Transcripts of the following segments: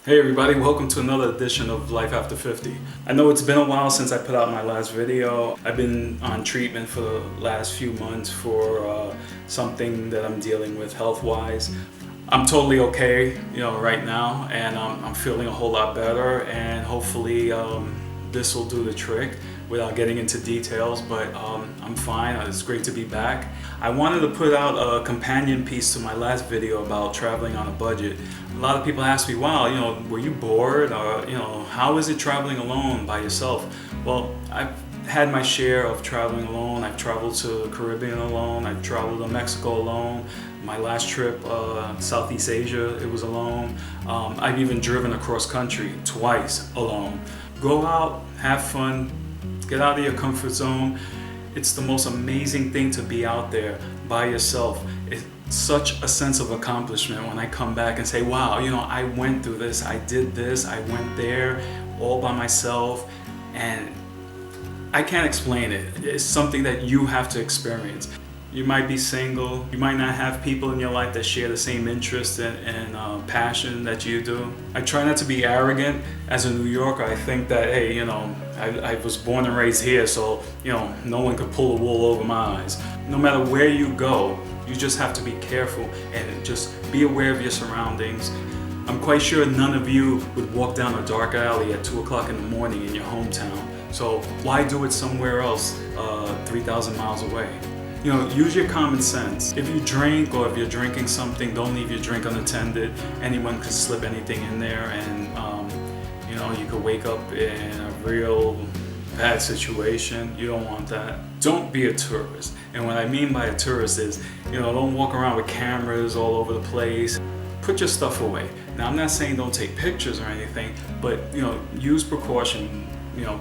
Hey everybody, welcome to another edition of Life After 50. I know it's been a while since I put out my last video. I've been on treatment for the last few months for something that I'm dealing with health-wise. I'm totally okay, right now, and I'm feeling a whole lot better, and hopefully this will do the trick without getting into details, but I'm fine. It's great to be back. I wanted to put out a companion piece to my last video about traveling on a budget. A lot of people ask me, wow, were you bored? Or, how is it traveling alone by yourself? Well, I've had my share of traveling alone. I've traveled to the Caribbean alone. I've traveled to Mexico alone. My last trip, Southeast Asia, it was alone. I've even driven across country twice alone. Go out, have fun, get out of your comfort zone. It's the most amazing thing to be out there by yourself. It's such a sense of accomplishment when I come back and say, wow, I went through this, I did this, I went there all by myself, and I can't explain it. It's something that you have to experience. You might be single, you might not have people in your life that share the same interest and passion that you do. I try not to be arrogant. As a New Yorker, I think that, hey, I was born and raised here, so, no one could pull the wool over my eyes. No matter where you go, you just have to be careful and just be aware of your surroundings. I'm quite sure none of you would walk down a dark alley at 2 o'clock in the morning in your hometown. So why do it somewhere else 3,000 miles away? Use your common sense. If you drink or if you're drinking something, don't leave your drink unattended. Anyone could slip anything in there, and you could wake up in a real bad situation. You don't want that. Don't be a tourist. And what I mean by a tourist is, don't walk around with cameras all over the place. Put your stuff away. Now, I'm not saying don't take pictures or anything, but use precaution.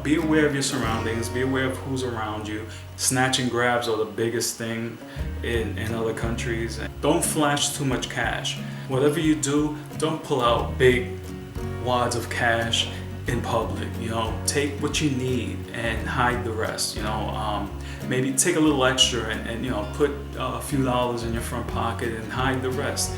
Be aware of your surroundings, be aware of who's around you. Snatch and grabs are the biggest thing in other countries. Don't flash too much cash. Whatever you do, don't pull out big wads of cash in public. Take what you need and hide the rest. Maybe take a little extra and put a few dollars in your front pocket and hide the rest.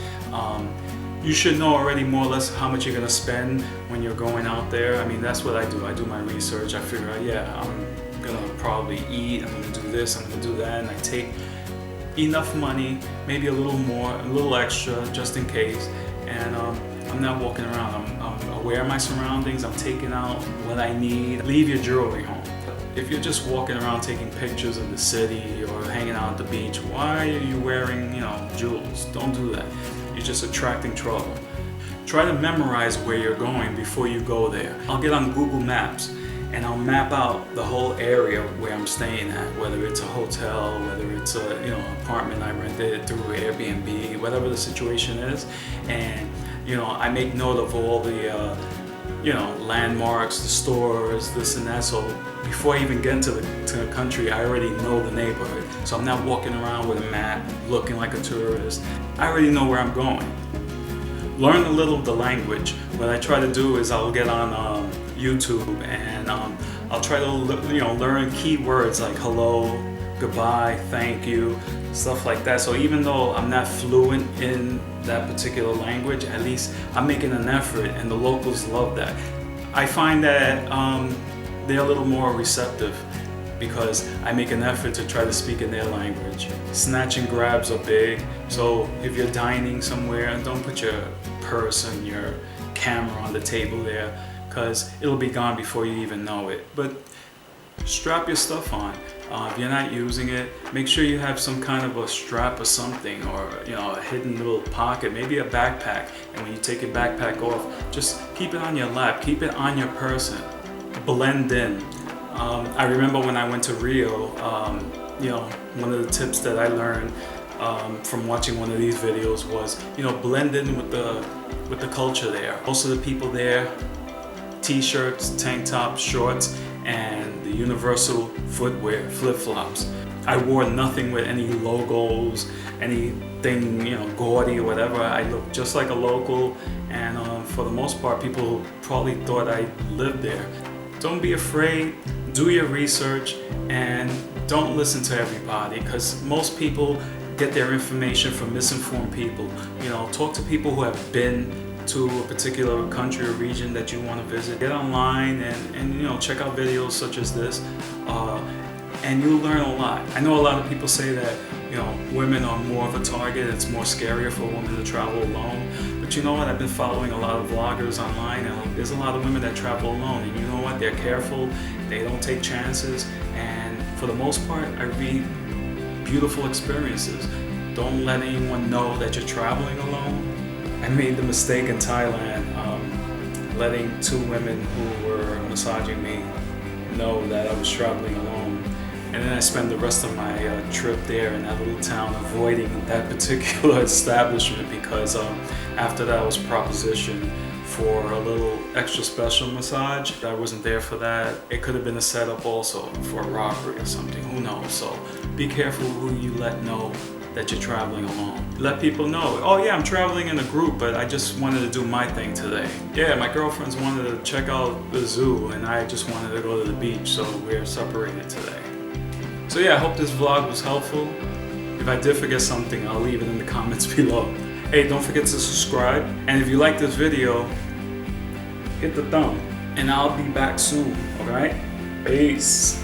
You should know already more or less how much you're going to spend when you're going out there. I mean, that's what I do. I do my research. I figure out, I'm going to probably eat, I'm going to do this, I'm going to do that, and I take enough money, maybe a little more, a little extra, just in case. And I'm not walking around. I'm aware of my surroundings. I'm taking out what I need. Leave your jewelry home. If you're just walking around taking pictures of the city or hanging out at the beach, why are you wearing, jewels? Don't do that. You're just attracting trouble. Try to memorize where you're going before you go there. I'll get on Google Maps and I'll map out the whole area where I'm staying at, whether it's a hotel, whether it's a apartment I rented through Airbnb, whatever the situation is. And I make note of all the landmarks, the stores, this and that. So before I even get into the country, I already know the neighborhood. So I'm not walking around with a map looking like a tourist. I already know where I'm going. Learn a little of the language. What I try to do is I'll get on YouTube and I'll try to learn key words like hello, goodbye, thank you, stuff like that. So even though I'm not fluent in that particular language, at least I'm making an effort, and the locals love that. I find that they're a little more receptive because I make an effort to try to speak in their language. Snatch and grabs are big, so if you're dining somewhere, don't put your purse and your camera on the table there, because it'll be gone before you even know it. But strap your stuff on. If you're not using it, make sure you have some kind of a strap or something, or a hidden little pocket, maybe a backpack. And when you take your backpack off, just keep it on your lap, keep it on your person. Blend in. I remember when I went to Rio, one of the tips that I learned from watching one of these videos was, blend in with the culture there. Most of the people there, t-shirts, tank tops, shorts, and the universal footwear, flip-flops. I wore nothing with any logos, anything gaudy or whatever. I looked just like a local, and for the most part, people probably thought I lived there. Don't be afraid. Do your research and don't listen to everybody, because most people get their information from misinformed people. Talk to people who have been to a particular country or region that you want to visit, get online and you know, check out videos such as this, and you'll learn a lot. I know a lot of people say that, you know, women are more of a target, it's more scarier for a woman to travel alone. But you know what, I've been following a lot of vloggers online, and there's a lot of women that travel alone, and you know what, they're careful, they don't take chances, and for the most part, I read beautiful experiences. Don't let anyone know that you're traveling alone. I made the mistake in Thailand, letting two women who were massaging me know that I was traveling alone. And then I spent the rest of my trip there in that little town avoiding that particular establishment because after that I was propositioned for a little extra special massage. I wasn't there for that. It could have been a setup also for a robbery or something, who knows. So be careful who you let know that you're traveling alone. Let people know, oh yeah, I'm traveling in a group, but I just wanted to do my thing today. Yeah, my girlfriends wanted to check out the zoo and I just wanted to go to the beach, so we're separated today. So yeah, I hope this vlog was helpful. If I did forget something, I'll leave it in the comments below. Hey, don't forget to subscribe. And if you like this video, hit the thumb. And I'll be back soon, alright? Peace.